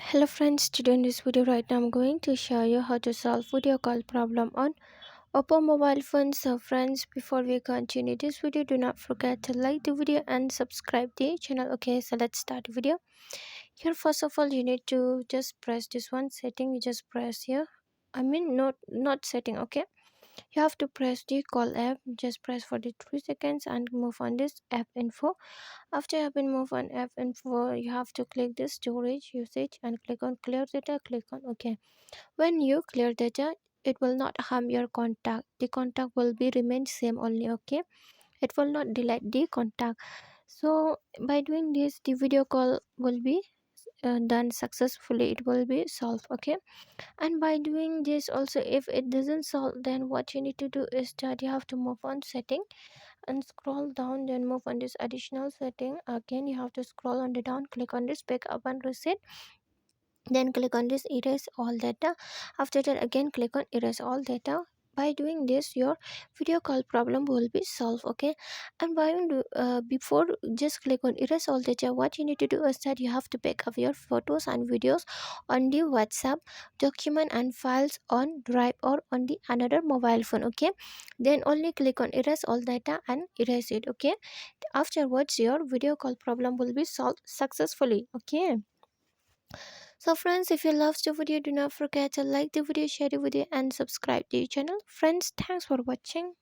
Hello friends, today in this video right now I'm going to show you how to solve video call problem on OPPO mobile phone. So friends, before we continue this video, do not forget to like the video and subscribe the channel. Okay, so let's start the video. Here first of all you need to just press this one setting. You just press here. Not setting, okay? You have to press the call app. Just press for the 3 seconds and move on this app info. After you have been moved on app info, you have to click this storage usage and click on clear data. Click on OK. When you clear data, it will not harm your contact. The contact will be remain same only. Okay, it will not delete the contact. So by doing this, the video call will be done successfully. It will be solved. Okay, and by doing this also, if it doesn't solve, then what you need to do is that you have to move on setting and scroll down, then move on this additional setting. Again you have to scroll on the down, click on this backup and reset, then click on this erase all data. After that again click on erase all data. By doing this, your video call problem will be solved. Okay, and before just click on erase all data, what you need to do is that you have to back up your photos and videos on the WhatsApp document and files on drive or on the another mobile phone. Okay, then only click on erase all data and erase it. Okay, afterwards your video call problem will be solved successfully. Okay, so friends, if you loved the video, do not forget to like the video, share the video and subscribe to the channel. Friends, thanks for watching.